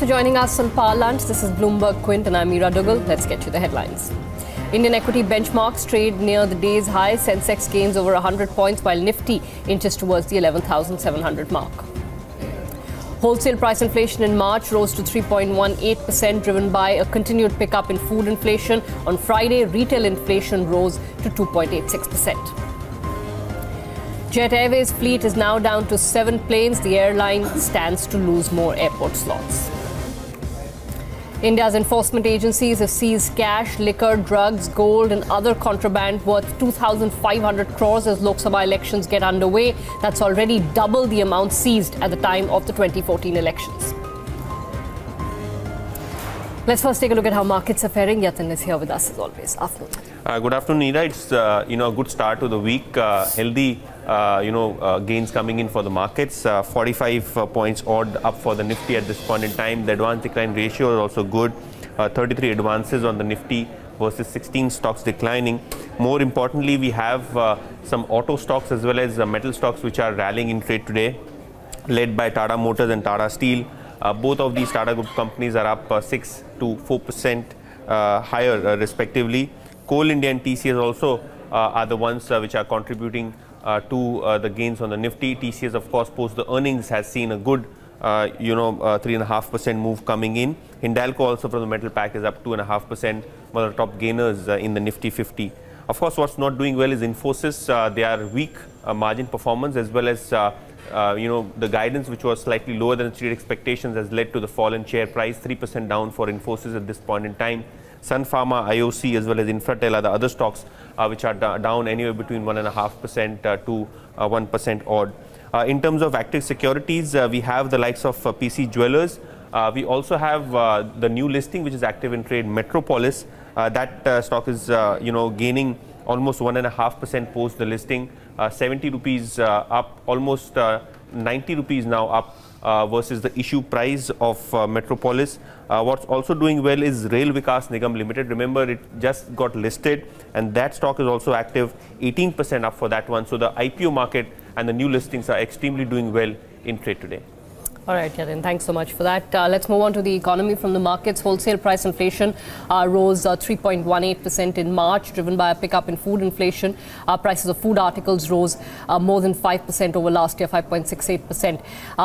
for joining us on Power Lunch. This is Bloomberg Quint and I'm Meera Dugal. Let's get to the headlines. Indian equity benchmarks trade near the day's high. Sensex gains over 100 points while Nifty inches towards the 11,700 mark. Wholesale price inflation in March rose to 3.18%, driven by a continued pickup in food inflation. On Friday, retail inflation rose to 2.86%. Jet Airways fleet is now down to 7 planes. The airline stands to lose more airport slots. India's enforcement agencies have seized cash, liquor, drugs, gold and other contraband worth 2,500 crores as Lok Sabha elections get underway. That's already double the amount seized at the time of the 2014 elections. Let's first take a look at how markets are faring. Yatin is here with us as always. Afternoon. Good afternoon, Neera. It's a good start to the week. Healthy gains coming in for the markets. 45 points odd up for the Nifty at this point in time. The advance decline ratio is also good. 33 advances on the Nifty versus 16 stocks declining. More importantly, we have some auto stocks as well as metal stocks which are rallying in trade today, led by Tata Motors and Tata Steel. Both of these Tata Group companies are up 6 to 4% higher respectively. Coal India and TCS also are the ones which are contributing to the gains on the Nifty. TCS, of course, post the earnings has seen a good 3.5% move coming in. Hindalco also from the metal pack is up 2.5%, one of the top gainers in the Nifty 50. Of course, what's not doing well is Infosys. They are weak margin performance as well as the guidance which was slightly lower than street expectations has led to the fall in share price, 3% down for Infosys at this point in time. Sun Pharma, IOC as well as Infratel are the other stocks which are down anywhere between 1.5% to 1% odd. In terms of active securities, we have the likes of PC Jewelers. We also have the new listing which is active in trade, Metropolis. That stock is gaining almost 1.5% post the listing. 70 rupees up, almost 90 rupees now up versus the issue price of Metropolis. What's also doing well is Rail Vikas Nigam Limited. Remember, it just got listed and that stock is also active, 18% up for that one. So the IPO market and the new listings are extremely doing well in trade today. All right, Yatin, thanks so much for that. Let's move on to the economy from the markets. Wholesale price inflation rose 3.18% in March, driven by a pickup in food inflation. Prices of food articles rose more than 5% over last year, 5.68%.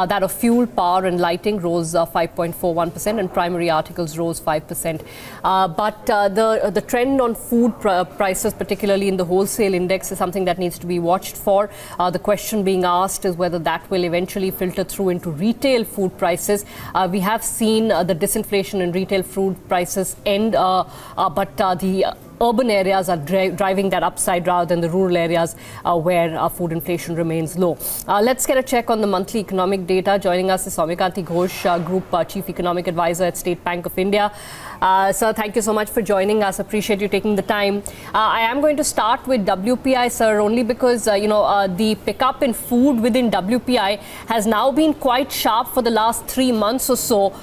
That of fuel, power and lighting rose 5.41% and primary articles rose 5%. But the trend on food prices, particularly in the wholesale index, is something that needs to be watched for. The question being asked is whether that will eventually filter through into retail food prices. We have seen the disinflation in retail food prices end, but the urban areas are driving that upside rather than the rural areas where food inflation remains low. Let's get a check on the monthly economic data. Joining us is Soumyakanti Ghosh, Group Chief Economic Advisor at State Bank of India. Sir, thank you so much for joining us. Appreciate you taking the time. I am going to start with WPI, sir, only because, the pickup in food within WPI has now been quite sharp for the last 3 months or so.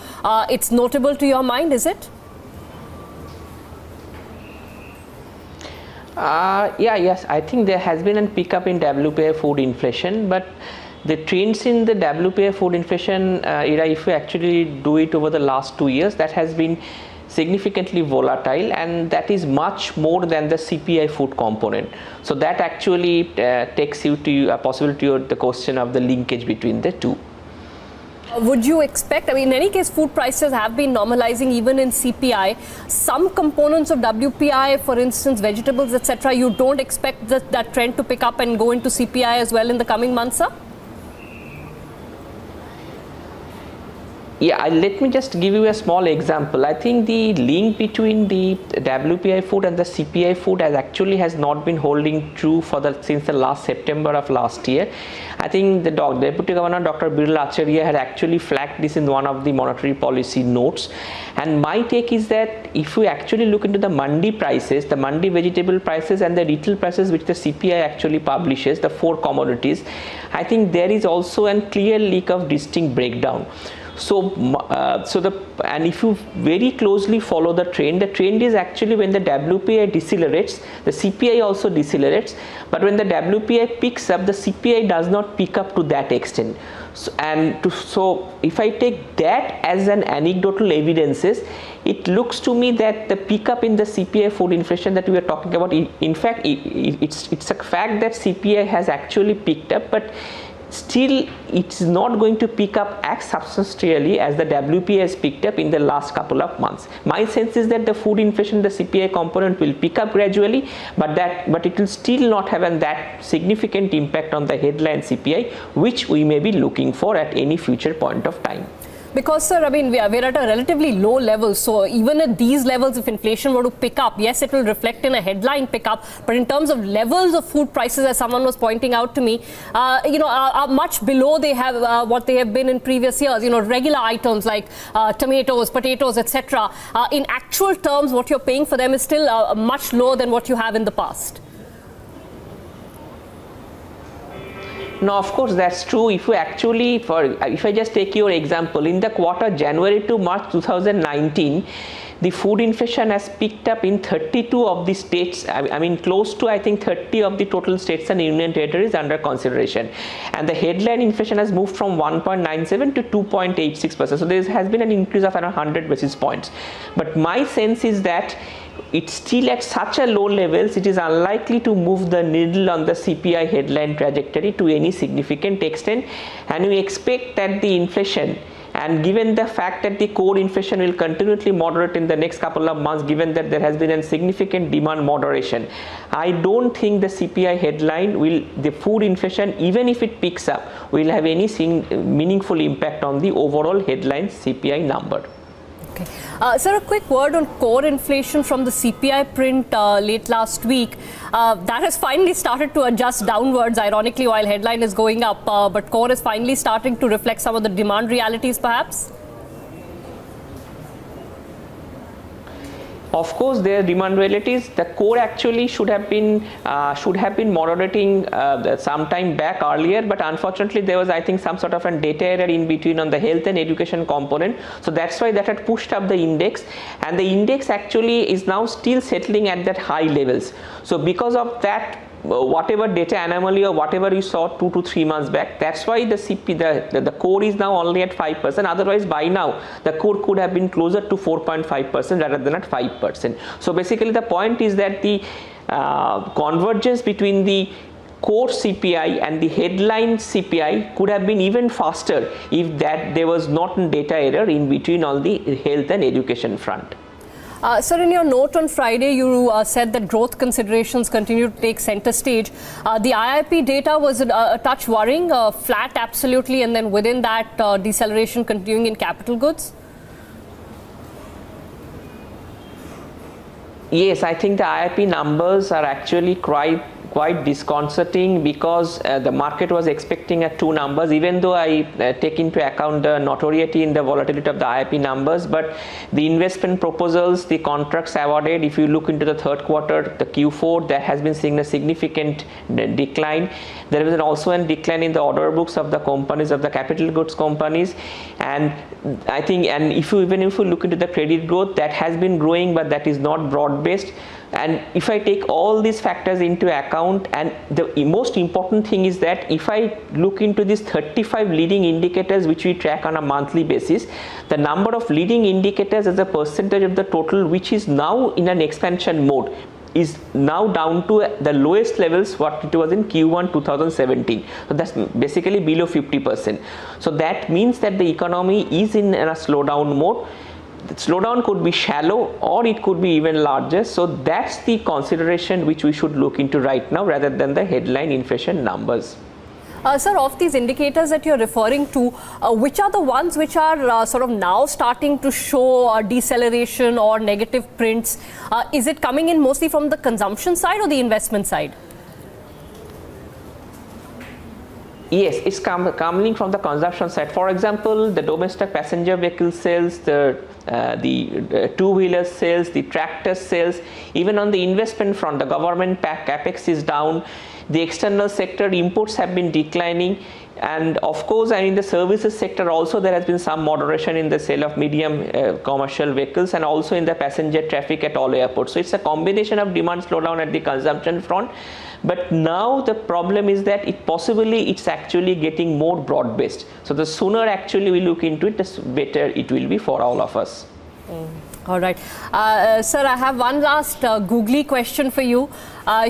It's notable to your mind, is it? Yes, I think there has been a pickup in WPI food inflation, but the trends in the WPI food inflation, if we actually do it over the last 2 years, that has been significantly volatile, and that is much more than the CPI food component. So that actually takes you to a possibility of the question of the linkage between the two. Would you expect, in any case, food prices have been normalizing even in CPI. Some components of WPI, for instance, vegetables, etc., you don't expect that trend to pick up and go into CPI as well in the coming months, sir? Yeah, let me just give you a small example. I think the link between the WPI food and the CPI food has not been holding true since the last September of last year. I think the Deputy Governor Dr. Birla Acharya had actually flagged this in one of the monetary policy notes. And my take is that if we actually look into the mandi prices, the mandi vegetable prices and the retail prices which the CPI actually publishes, the 4 commodities, I think there is also a clear leak of distinct breakdown. And if you very closely follow the trend is actually when the WPI decelerates, the CPI also decelerates, but when the WPI picks up, the CPI does not pick up to that extent. So if I take that as an anecdotal evidences, it looks to me that the pickup in the CPI food inflation that we are talking about, in fact, it's a fact that CPI has actually picked up, but still it's not going to pick up as substantially as the WPI has picked up in the last couple of months. My sense is that the food inflation, the CPI component will pick up gradually, but it will still not have that significant impact on the headline CPI, which we may be looking for at any future point of time. Because, sir, I mean, we're at a relatively low level. So even at these levels, if inflation were to pick up, yes, it will reflect in a headline pickup. But in terms of levels of food prices, as someone was pointing out to me, are much below what they have been in previous years. Regular items like tomatoes, potatoes, etc. In actual terms, what you're paying for them is still much lower than what you have in the past. No, of course that's true. If I just take your example, in the quarter January to March 2019, the food inflation has picked up in 32 of the states. I mean, close to, I think, 30 of the total states and union territories under consideration. And the headline inflation has moved from 1.97 to 2.86%. So there has been an increase of around 100 basis points. But my sense is that it's still at such a low levels, it is unlikely to move the needle on the CPI headline trajectory to any significant extent. And we expect that the inflation, and given the fact that the core inflation will continually moderate in the next couple of months, given that there has been a significant demand moderation, I don't think the CPI headline the food inflation, even if it picks up, will have any meaningful impact on the overall headline CPI number. Okay. Sir, a quick word on core inflation from the CPI print late last week. That has finally started to adjust downwards, ironically, while headline is going up. But core is finally starting to reflect some of the demand realities, perhaps? Of course, their demand realities. The core actually should have been moderating some time back earlier, but unfortunately there was, I think, some sort of a data error in between on the health and education component. So that's why that had pushed up the index, and the index actually is now still settling at that high levels. So because of that, whatever data anomaly or whatever you saw 2 to 3 months back, that's why the core is now only at 5%. Otherwise, by now the core could have been closer to 4.5% rather than at 5%. So basically the point is that the convergence between the core CPI and the headline CPI could have been even faster if there was not a data error in between on the health and education front. Sir, in your note on Friday, you said that growth considerations continue to take center stage. The IIP data was a touch worrying, flat absolutely, and then within that deceleration continuing in capital goods? Yes, I think the IIP numbers are actually quite disconcerting, because the market was expecting 2 numbers, even though I take into account the notoriety in the volatility of the IIP numbers. But the investment proposals, the contracts awarded, if you look into the third quarter, the Q4, there has been seeing a significant decline. There is also a decline in the order books of the companies, of the capital goods companies. And I think, and even if you look into the credit growth, that has been growing, but that is not broad based. And if I take all these factors into account, and the most important thing is that if I look into these 35 leading indicators which we track on a monthly basis, the number of leading indicators as a percentage of the total, which is now in an expansion mode, is now down to the lowest levels what it was in Q1 2017. So that's basically below 50%. So that means that the economy is in a slowdown mode. The slowdown could be shallow or it could be even larger. So that's the consideration which we should look into right now, rather than the headline inflation numbers. Sir, of these indicators that you're referring to, which are the ones which are sort of now starting to show deceleration or negative prints? Is it coming in mostly from the consumption side or the investment side? Yes, it's coming from the consumption side. For example, the domestic passenger vehicle sales, the the two-wheeler sales, the tractor sales. Even on the investment front, the government capex is down. The external sector imports have been declining. And of course, and in the services sector also, there has been some moderation in the sale of medium commercial vehicles and also in the passenger traffic at all airports. So it's a combination of demand slowdown at the consumption front. But now the problem is that it's actually getting more broad-based. So the sooner actually we look into it, the better it will be for all of us. All right. Sir, I have one last googly question for you.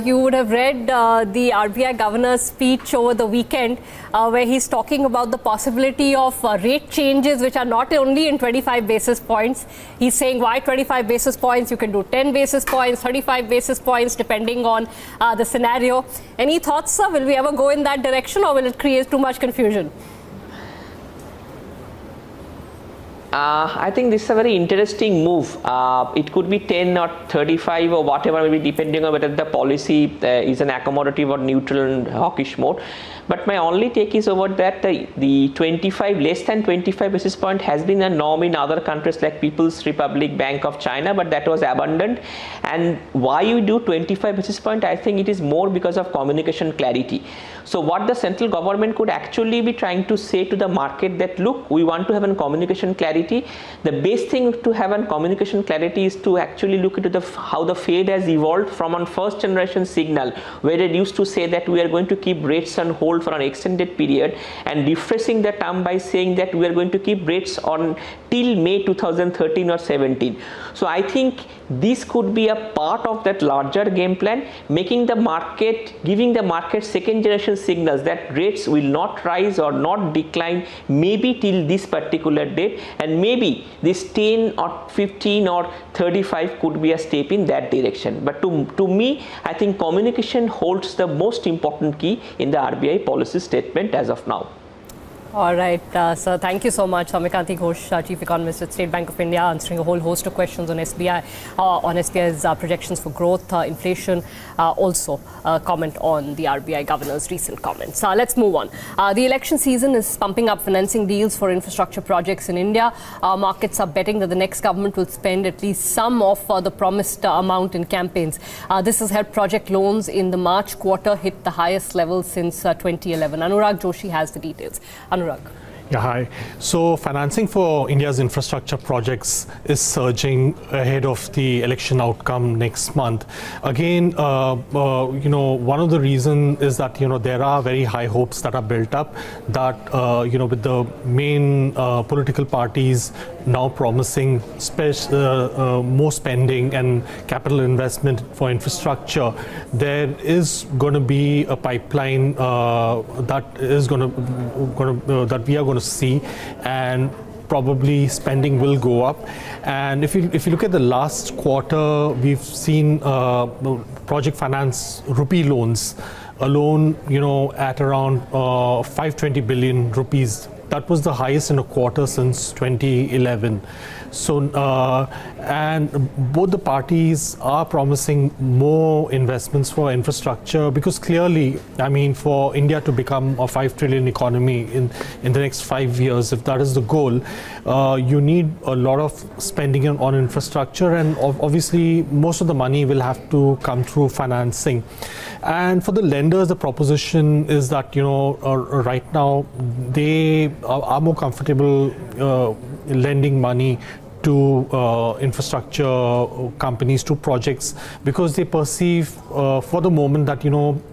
You would have read the RBI governor's speech over the weekend where he's talking about the possibility of rate changes which are not only in 25 basis points. He's saying why 25 basis points? You can do 10 basis points, 35 basis points depending on the scenario. Any thoughts, sir? Will we ever go in that direction or will it create too much confusion? I think this is a very interesting move. It could be 10 or 35 or whatever, maybe depending on whether the policy is an accommodative or neutral and hawkish mode. But my only take is over that the 25, less than 25 basis point has been a norm in other countries like People's Republic Bank of China, but that was abandoned. And why you do 25 basis point? I think it is more because of communication clarity. So what the central government could actually be trying to say to the market that, look, we want to have a communication clarity. The best thing to have a communication clarity is to actually look into how the Fed has evolved from a first generation signal where it used to say that we are going to keep rates on hold for an extended period and refreshing the term by saying that we are going to keep rates on till May 2013 or 17. So I think this could be a part of that larger game plan, making the market, giving the market second generation signals that rates will not rise or not decline maybe till this particular date, and maybe this 10 or 15 or 35 could be a step in that direction. But to me, I think communication holds the most important key in the RBI policy statement as of now. All right, sir. Thank you so much. Soumyakanti Ghosh, Chief Economist at State Bank of India, answering a whole host of questions on SBI, on SBI's projections for growth, inflation, also comment on the RBI governor's recent comments. Let's move on. The election season is pumping up financing deals for infrastructure projects in India. Markets are betting that the next government will spend at least some of the promised amount in campaigns. This has helped project loans in the March quarter hit the highest level since 2011. Anurag Joshi has the details. Anurag. Yeah, hi. So financing for India's infrastructure projects is surging ahead of the election outcome next month. Again, one of the reasons is that, there are very high hopes that are built up that, with the main political parties now promising more spending and capital investment for infrastructure, there is going to be a pipeline that we are going to see, and probably spending will go up. And if you look at the last quarter, we've seen project finance rupee loans alone, at around 520 billion rupees. That was the highest in a quarter since 2011. So, and both the parties are promising more investments for infrastructure, because clearly, for India to become a 5 trillion economy in the next 5 years, if that is the goal, you need a lot of spending on infrastructure, and obviously most of the money will have to come through financing. And for the lenders, the proposition is that, right now they are more comfortable lending money to infrastructure companies, to projects, because they perceive for the moment that,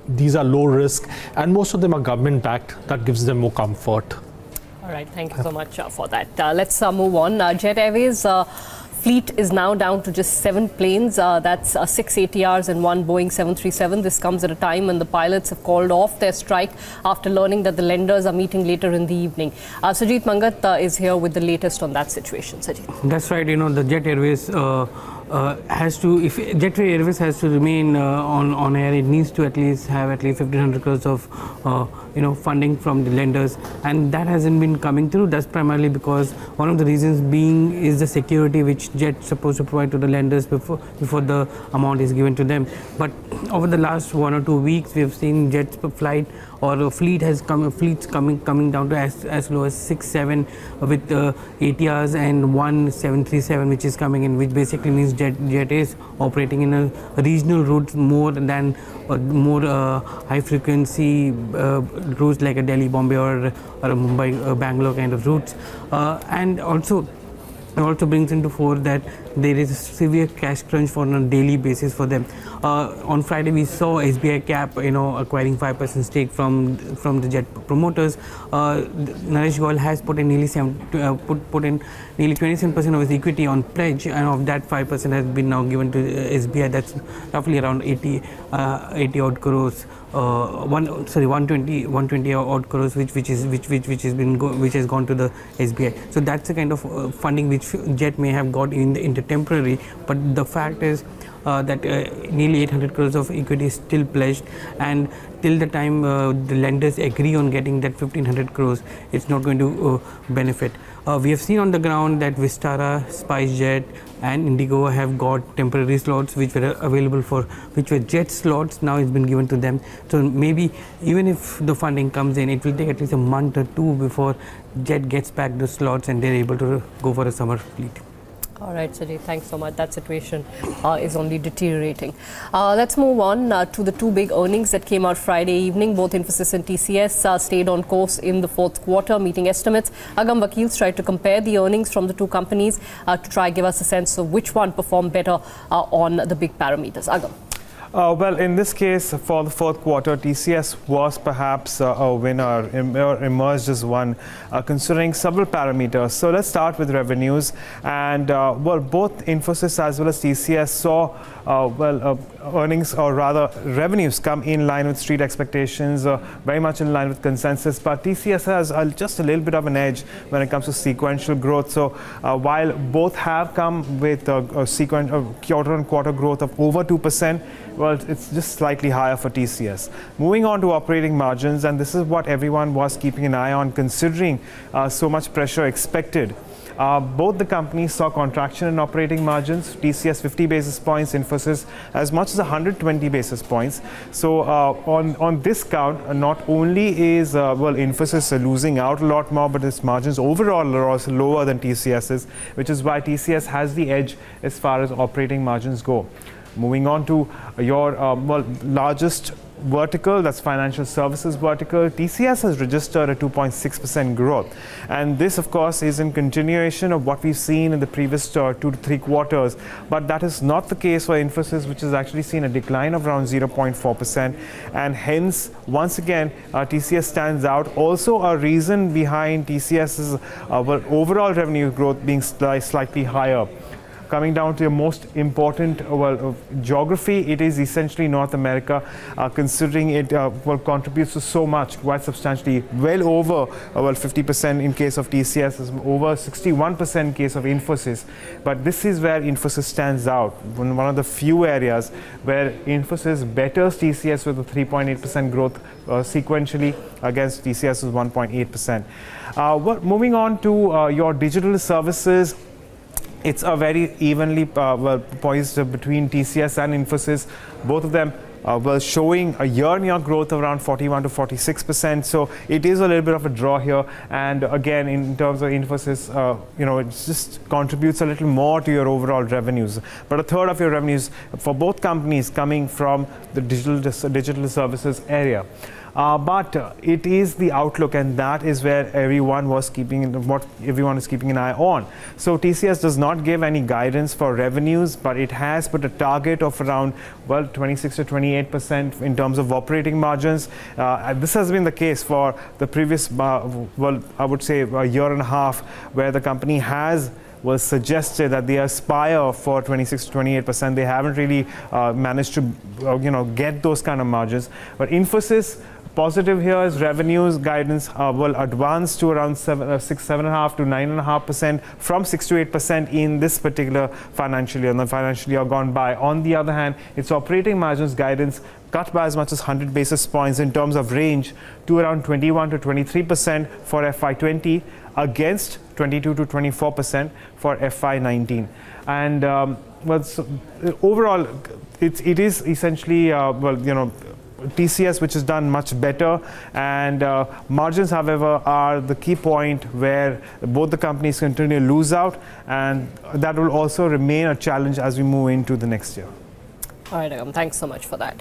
these are low risk and most of them are government backed. That gives them more comfort. All right, thank you so much for that. Let's move on. Jet Airways fleet is now down to just 7 planes. That's 6 ATRs and 1 Boeing 737. This comes at a time when the pilots have called off their strike after learning that the lenders are meeting later in the evening. Sajid Mangat is here with the latest on that situation. Sajid. That's right. The Jet Airways has to, if Jet Airways has to remain on air, it needs to at least have at least 1,500 crores of funding from the lenders, and that hasn't been coming through. That's primarily because one of the reasons being is the security which Jet's supposed to provide to the lenders before the amount is given to them. But over the last 1 or 2 weeks, we have seen Jet's flight or fleets coming down to as low as 6-7 with ATRs and 1 737 which is coming in, which basically means Jet is operating in a regional routes more than more high frequency routes like a Delhi, Bombay or a Mumbai, Bangalore kind of routes, and also brings into fore that there is a severe cash crunch for on a daily basis for them. On Friday, we saw SBI Cap, acquiring 5% stake from the Jet promoters. Naresh Goyal has put in nearly 27% of his equity on pledge, and of that 5% has been now given to SBI. That's roughly around 80 odd crores. 120 odd crores, which has gone to the SBI. So that's the kind of funding which Jet may have got in the temporary. But the fact is that nearly 800 crores of equity is still pledged, and till the time the lenders agree on getting that 1,500 crores, it's not going to benefit. We have seen on the ground that Vistara, SpiceJet and Indigo have got temporary slots which were available which were Jet slots. Now it's been given to them. So maybe even if the funding comes in, it will take at least a month or two before Jet gets back the slots and they're able to go for a summer fleet. All right, Sajid, thanks so much. That situation is only deteriorating. Let's move on to the two big earnings that came out Friday evening. Both Infosys and TCS stayed on course in the fourth quarter, meeting estimates. Agam Vakils tried to compare the earnings from the two companies to try give us a sense of which one performed better on the big parameters. Agam. Well, in this case, for the fourth quarter, TCS was perhaps a winner, emerged as one, considering several parameters. So let's start with revenues. And well, both Infosys as well as TCS saw earnings, or rather revenues, come in line with street expectations, very much in line with consensus. But TCS has just a little bit of an edge when it comes to sequential growth. So while both have come with a quarter-on-quarter growth of over 2%, well, it's just slightly higher for TCS. Moving on to operating margins, and this is what everyone was keeping an eye on, considering so much pressure expected. Both the companies saw contraction in operating margins. TCS 50 basis points, Infosys as much as 120 basis points. So on this count, not only is Infosys losing out a lot more, but its margins overall are also lower than TCS's, which is why TCS has the edge as far as operating margins go. Moving on to your largest vertical, that's financial services vertical, TCS has registered a 2.6% growth. And this, of course, is in continuation of what we've seen in the previous 2 to 3 quarters. But that is not the case for Infosys, which has actually seen a decline of around 0.4%. And hence, once again, TCS stands out. Also, a reason behind TCS's overall revenue growth being slightly higher. Coming down to your most important geography, it is essentially North America, considering it contributes to so much, quite substantially, well over 50% in case of TCS, over 61% in case of Infosys. But this is where Infosys stands out, one of the few areas where Infosys betters TCS with a 3.8% growth sequentially against TCS's 1.8%. Moving on to your digital services, it's a very evenly poised between TCS and Infosys. Both of them were showing a year-on-year growth of around 41 to 46%. So it is a little bit of a draw here. And again, in terms of Infosys, it just contributes a little more to your overall revenues. But a third of your revenues for both companies coming from the digital services area. But it is the outlook, and that is where everyone is keeping an eye on. So TCS does not give any guidance for revenues, but it has put a target of around 26 to 28% in terms of operating margins. This has been the case for the previous, I would say a year and a half, where the company was suggested that they aspire for 26 to 28%. They haven't really managed to get those kind of margins. But Infosys Positive here is revenues guidance will advance to around 7.5 to 9.5% from 6 to 8% in this particular financial year, the financial year gone by. On the other hand, its operating margins guidance cut by as much as 100 basis points in terms of range to around 21 to 23% for FY20 against 22 to 24% for FY19. And overall, it is essentially, TCS which has done much better, and margins, however, are the key point where both the companies continue to lose out, and that will also remain a challenge as we move into the next year. All right, Agam, thanks so much for that.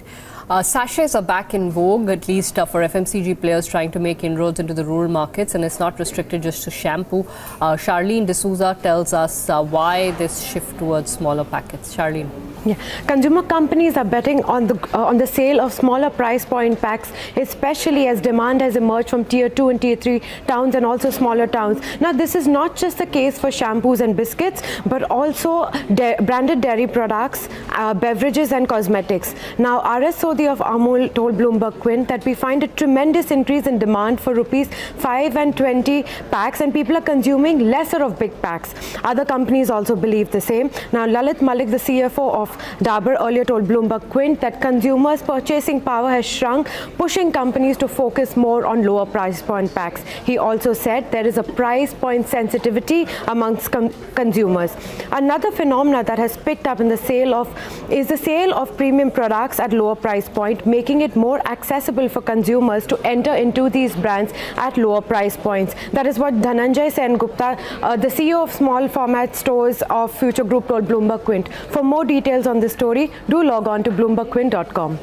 Sachets are back in vogue, at least for FMCG players trying to make inroads into the rural markets, and it's not restricted just to shampoo. Charlene D'Souza tells us why this shift towards smaller packets. Charlene. Yeah. Consumer companies are betting on the sale of smaller price point packs, especially as demand has emerged from tier 2 and tier 3 towns and also smaller towns. Now, this is not just the case for shampoos and biscuits, but also branded dairy products, beverages and cosmetics. Now, RS Sodhi of Amul told Bloomberg Quint that we find a tremendous increase in demand for rupees 5 and 20 packs, and people are consuming lesser of big packs. Other companies also believe the same. Now, Lalit Malik, the CFO of Dabur, earlier told Bloomberg Quint that consumers' purchasing power has shrunk, pushing companies to focus more on lower price point packs. He also said there is a price point sensitivity amongst consumers. Another phenomena that has picked up in the sale of premium products at lower price point, making it more accessible for consumers to enter into these brands at lower price points. That is what Dhananjay Sen Gupta, the CEO of small format stores of Future Group, told Bloomberg Quint. For more details on this story, do log on to bloombergquint.com.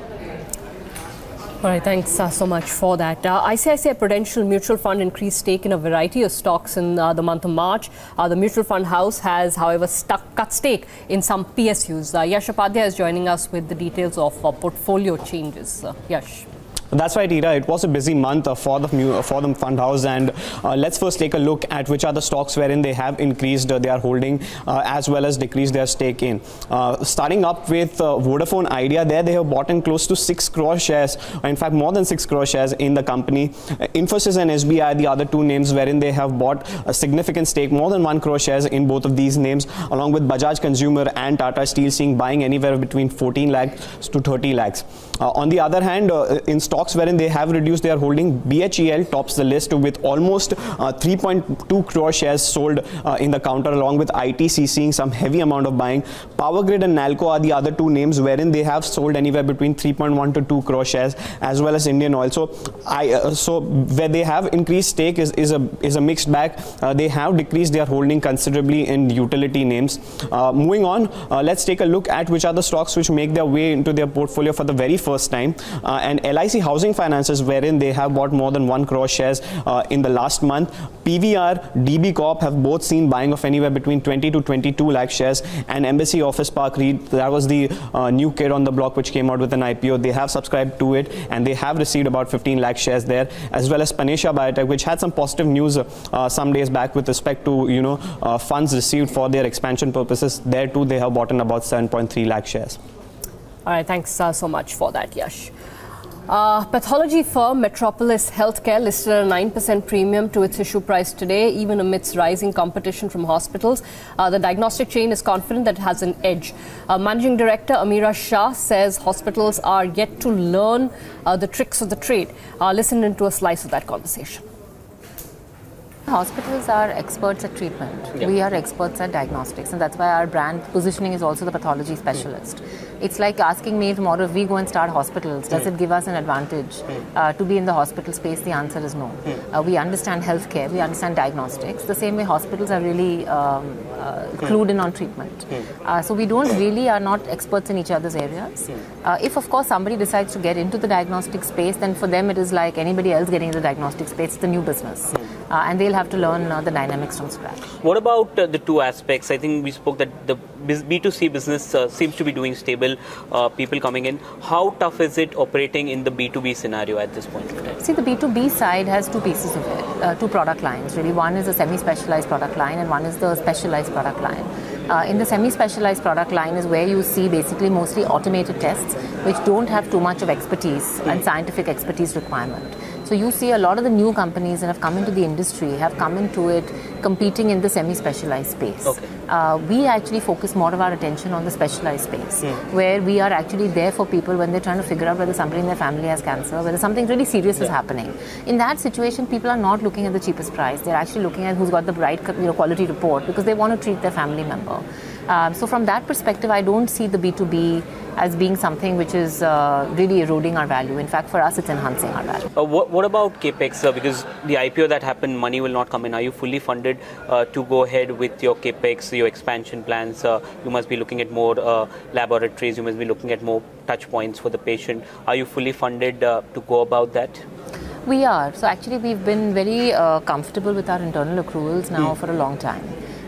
All right, thanks so much for that. ICICI Prudential Mutual Fund increased stake in a variety of stocks in the month of March. The mutual fund house has, however, cut stake in some PSUs. Yash Upadhyay is joining us with the details of portfolio changes. Yash. That's right, Ira. It was a busy month for the fund house, and let's first take a look at which are the stocks wherein they have increased their holding as well as decreased their stake in. Starting up with Vodafone Idea, there they have bought in close to 6 crore shares, in fact more than 6 crore shares in the company. Infosys and SBI, the other two names wherein they have bought a significant stake, more than 1 crore shares in both of these names, along with Bajaj Consumer and Tata Steel, seeing buying anywhere between 14 lakhs to 30 lakhs. On the other hand, in stocks wherein they have reduced their holding, BHEL tops the list with almost 3.2 crore shares sold in the counter, along with ITC seeing some heavy amount of buying. Power Grid and Nalco are the other two names wherein they have sold anywhere between 3.1 to 2 crore shares, as well as Indian Oil. So where they have increased stake is a mixed bag. They have decreased their holding considerably in utility names. Moving on, let's take a look at which are the stocks which make their way into their portfolio for the very first time. And LIC Housing Finances, wherein they have bought more than 1 crore shares in the last month. PVR, DB Corp have both seen buying of anywhere between 20 to 22 lakh shares. And Embassy Office Park REIT, that was the new kid on the block which came out with an IPO. They have subscribed to it and they have received about 15 lakh shares there, as well as Panesha Biotech, which had some positive news some days back with respect to funds received for their expansion purposes. There too they have bought in about 7.3 lakh shares. All right, thanks so much for that, Yash. Pathology firm Metropolis Healthcare listed a 9% premium to its issue price today, even amidst rising competition from hospitals. The diagnostic chain is confident that it has an edge. Managing Director Amira Shah says hospitals are yet to learn the tricks of the trade. Listen into a slice of that conversation. Hospitals are experts at treatment. Yeah. We are experts at diagnostics, and that's why our brand positioning is also the pathology specialist. It's like asking me tomorrow if we go and start hospitals, does it give us an advantage to be in the hospital space? The answer is no. We understand healthcare, we understand diagnostics. The same way hospitals are really clued in on treatment. So we are not experts in each other's areas. If of course somebody decides to get into the diagnostic space, then for them it is like anybody else getting into the diagnostic space. It's the new business. And they'll have to learn the dynamics from scratch. What about the two aspects? I think we spoke that the B2C business seems to be doing stable, people coming in. How tough is it operating in the B2B scenario at this point in time? See, the B2B side has two pieces of it, two product lines really. One is a semi-specialized product line and one is the specialized product line. In the semi-specialized product line is where you see basically mostly automated tests which don't have too much of expertise and scientific expertise requirement. So you see a lot of the new companies that have come into the industry have come into it competing in the semi-specialized space. We actually focus more of our attention on the specialized space, where we are actually there for people when they're trying to figure out whether somebody in their family has cancer, whether something really serious is happening. In that situation, people are not looking at the cheapest price. They're actually looking at who's got the right quality report because they want to treat their family member. So from that perspective, I don't see the B2B as being something which is really eroding our value. In fact, for us, it's enhancing our value. What about CAPEX? Because the IPO that happened, money will not come in. Are you fully funded to go ahead with your CAPEX, your expansion plans? You must be looking at more laboratories. You must be looking at more touch points for the patient. Are you fully funded to go about that? We are. So actually, we've been very comfortable with our internal accruals now for a long time.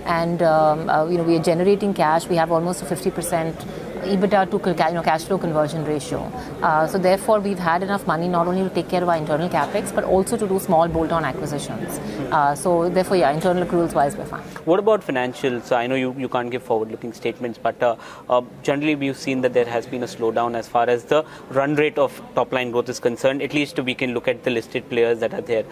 And we are generating cash. We have almost a 50% EBITDA to cash flow conversion ratio. So therefore, we've had enough money not only to take care of our internal capex, but also to do small bolt-on acquisitions. So therefore, yeah, internal accruals wise, we're fine. What about financials? I know you can't give forward-looking statements, but generally we've seen that there has been a slowdown as far as the run rate of top-line growth is concerned. At least we can look at the listed players that are there.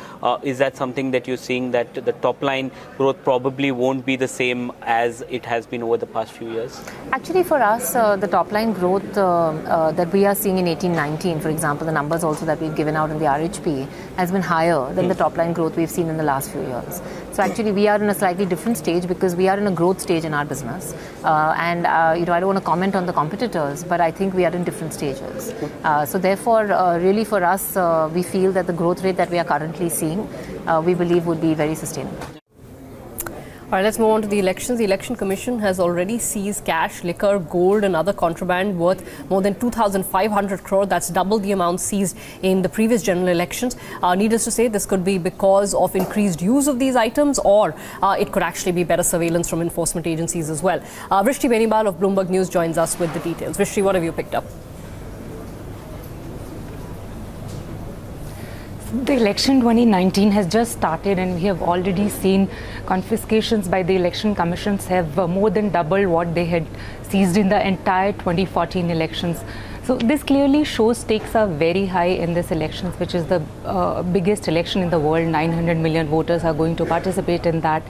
Is that something that you're seeing, that the top-line growth probably won't be the same as it has been over the past few years? Actually, for us, the top-line growth that we are seeing in 18-19, for example, the numbers also that we've given out in the RHP has been higher than the top-line growth we've seen in the last few years. So actually, we are in a slightly different stage because we are in a growth stage in our business. I don't want to comment on the competitors, but I think we are in different stages. So therefore, really for us, we feel that the growth rate that we are currently seeing, we believe would be very sustainable. All right, let's move on to the elections. The Election Commission has already seized cash, liquor, gold and other contraband worth more than 2,500 crore. That's double the amount seized in the previous general elections. Needless to say, this could be because of increased use of these items, or it could actually be better surveillance from enforcement agencies as well. Vrishti Benibal of Bloomberg News joins us with the details. Vrishti, what have you picked up? The election 2019 has just started, and we have already seen confiscations by the election commissions have more than doubled what they had seized in the entire 2014 elections. So this clearly shows stakes are very high in this elections, which is the biggest election in the world. 900 million voters are going to participate in that.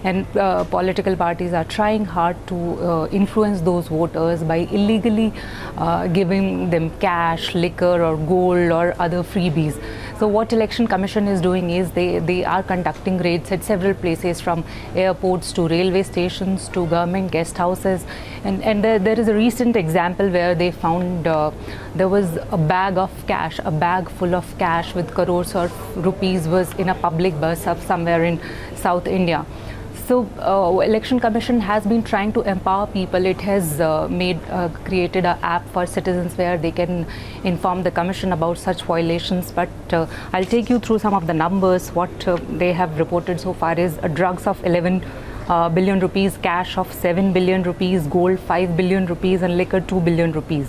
And political parties are trying hard to influence those voters by illegally giving them cash, liquor or gold or other freebies. So what Election Commission is doing is they are conducting raids at several places, from airports to railway stations to government guest houses. And there is a recent example where they found there was a bag of cash, a bag full of cash with crores of rupees was in a public bus of somewhere in South India. So Election Commission has been trying to empower people. It has created an app for citizens where they can inform the Commission about such violations. But I'll take you through some of the numbers. What they have reported so far is drugs of 11 billion rupees, cash of 7 billion rupees, gold 5 billion rupees and liquor 2 billion rupees.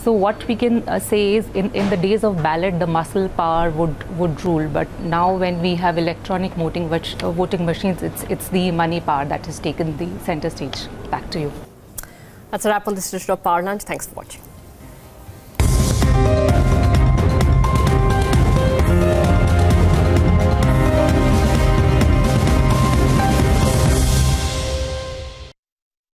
So what we can say is, in the days of ballot, the muscle power would rule. But now when we have electronic voting machines, it's the money power that has taken the center stage. Back to you. That's a wrap on this edition of Power Lunch. Thanks for watching.